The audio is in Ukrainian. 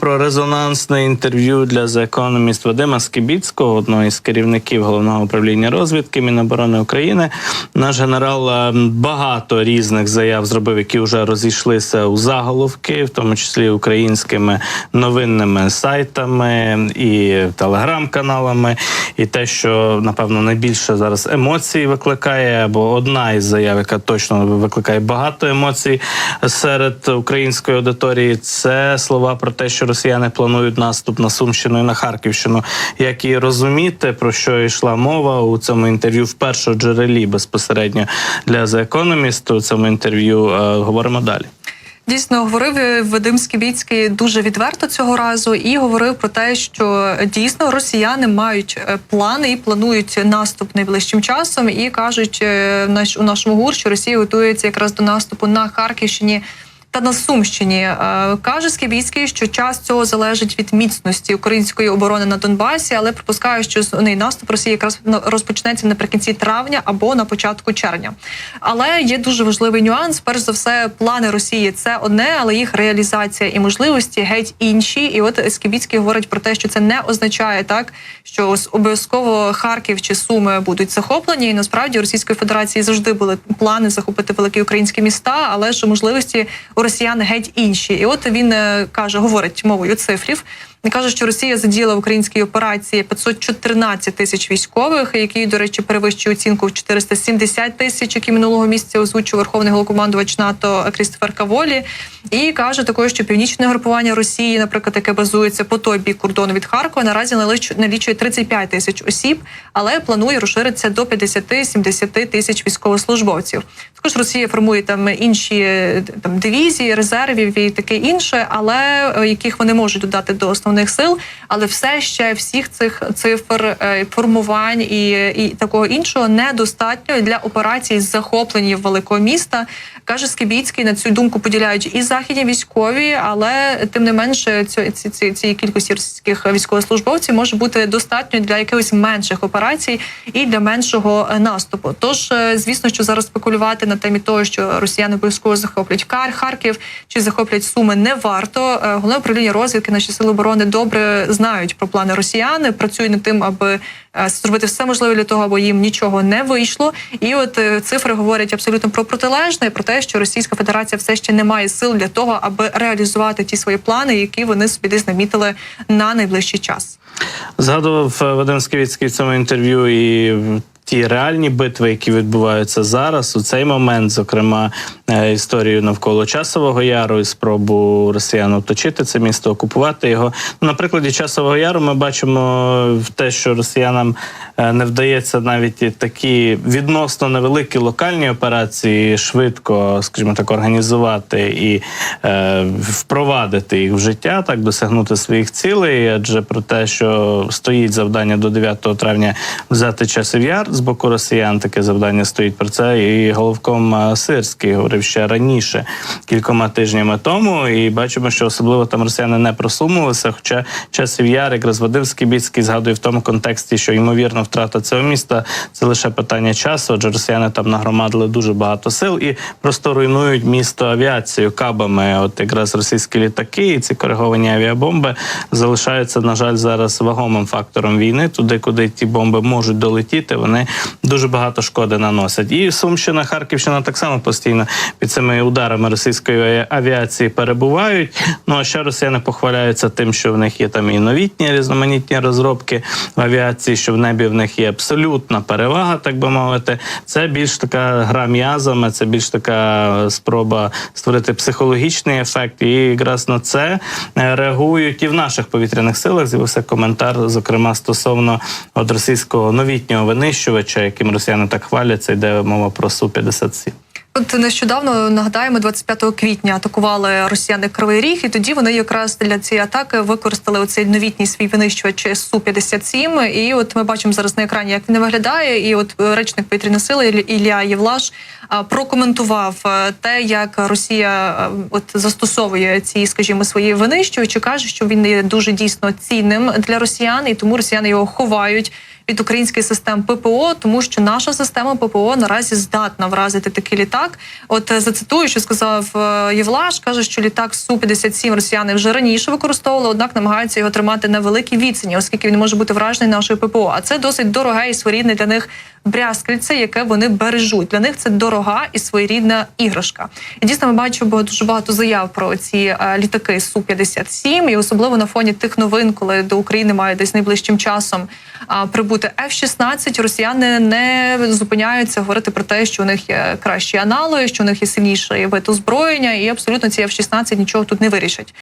про резонансне інтерв'ю для The Economist Вадима Скибіцького, одного із керівників Головного управління розвідки Міноборони України. Наш генерал багато різних заяв зробив, які вже розійшлися у заголовки, в тому числі українськими новинними сайтами і телеграм-каналами. І те, що, напевно, найбільше зараз емоцій викликає, або одна із заяв, яка точно викликає багато емоцій серед української аудиторії, це слова про те, що росіяни планують наступ на Сумщину і на Харківщину. Як і розуміти, про що йшла мова у цьому інтерв'ю в першоджерелі безпосередньо для The Economist, у цьому інтерв'ю говоримо далі. Дійсно, говорив Вадим Скибіцький дуже відверто цього разу і говорив про те, що дійсно росіяни мають плани і планують наступ найближчим часом. І кажуть у нашому ГУР, що Росія готується якраз до наступу на Харківщині та на Сумщині. Каже Скибіцький, що час цього залежить від міцності української оборони на Донбасі, але припускає, що наступ Росії якраз розпочнеться наприкінці травня або на початку червня. Але є дуже важливий нюанс. Перш за все, плани Росії – це одне, але їх реалізація і можливості геть інші. І от Скибіцький говорить про те, що це не означає так, що обов'язково Харків чи Суми будуть захоплені. І насправді у Російської Федерації завжди були плани захопити великі українські міста, але ж можливості у росіян геть інші. І от він говорить мовою цифрів. Він каже, що Росія задіяла в українській операції 514 тисяч військових, які, до речі, перевищують оцінку в 470 тисяч, які минулого місяця озвучив Верховний головнокомандувач НАТО Крістофер Каволі. І каже також, що північне групування Росії, наприклад, яке базується по той бік кордону від Харкова, наразі налічує 35 тисяч осіб, але планує розширитися до 50-70 тисяч військовослужбовців. Також Росія формує там інші дивізії, резервів і таке інше, але яких вони можуть додати до основних сил, але все ще всіх цих цифр, формувань і такого іншого недостатньо для операцій з захоплення великого міста. Каже Скибіцький, на цю думку поділяють і західні військові, але тим не менше цієї кількості російських військовослужбовців може бути достатньо для якихось менших операцій і для меншого наступу. Тож, звісно, що зараз спекулювати на темі того, що росіяни обов'язково захоплять Харків чи захоплять Суми, не варто. Головне управління розвідки, наші сили оборони добре знають про плани росіян, працюють над тим, аби зробити все можливе для того, аби їм нічого не вийшло. І от цифри говорять абсолютно про протилежне, про те, що Російська Федерація все ще не має сил для того, аби реалізувати ті свої плани, які вони собі десь намітили на найближчий час. Згадував Вадим Скибіцький в цьому інтерв'ю і ті реальні битви, які відбуваються зараз, у цей момент, зокрема, історію навколо Часового Яру і спробу росіян оточити це місто, окупувати його. На прикладі Часового Яру ми бачимо те, що росіянам не вдається навіть такі відносно невеликі локальні операції швидко, скажімо так, організувати і впровадити їх в життя, так, досягнути своїх цілей, адже про те, що стоїть завдання до 9 травня взяти Часів Яр з боку росіян, таке завдання стоїть, про це і головком Сирський говорив ще раніше, кількома тижнями тому, і бачимо, що особливо там росіяни не просунулися, хоча Часів Яр, якраз Вадим Скибіцький згадує в тому контексті, що, ймовірно, втрата цього міста – це лише питання часу, адже росіяни там нагромадили дуже багато сил і просто руйнують місто авіацією, кабами. От якраз російські літаки і ці кориговані авіабомби залишаються, на жаль, зараз вагомим фактором війни. Туди, куди ті бомби можуть долетіти, вони дуже багато шкоди наносять. І Сумщина, Харківщина так само постійно під цими ударами російської авіації перебувають. Ну, а ще росіяни похваляються тим, що в них є там і новітні різноманітні розробки в авіації, що в небі в них є абсолютна перевага, так би мовити. Це більш така гра м'язами, це більш така спроба створити психологічний ефект. І якраз на це реагують і в наших повітряних силах. З'явився коментар, зокрема, стосовно от російського новітнього винищувача, яким росіяни так хваляться, йде мова про Су-57. От нещодавно, нагадаємо, 25 квітня атакували росіяни Кривий Ріг, і тоді вони якраз для цієї атаки використали оцей новітній свій винищувач Су-57. І от ми бачимо зараз на екрані, як він виглядає. І от речник повітряної сили Ілля Євлаш прокоментував те, як Росія от застосовує ці, скажімо, свої винищувачі. Каже, що він є дуже дійсно цінним для росіян, і тому росіяни його ховають від українських систем ППО, тому що наша система ППО наразі здатна вразити такий літак. От зацитую, що сказав Євлаш, каже, що літак Су-57 росіяни вже раніше використовували, однак намагаються його тримати на великій відстані, оскільки він може бути вражений нашою ППО. А це досить дороге і своєрідне для них брязкальце, яке вони бережуть. Для них це дорога і своєрідна іграшка. І дійсно ми бачимо дуже багато заяв про ці літаки Су-57, і особливо на фоні тих новин, коли до України мають десь найближчим часом прибути F-16, росіяни не зупиняються говорити про те, що у них є кращі аналоги, що у них є сильніший вид озброєння, і абсолютно ці F-16 нічого тут не вирішать.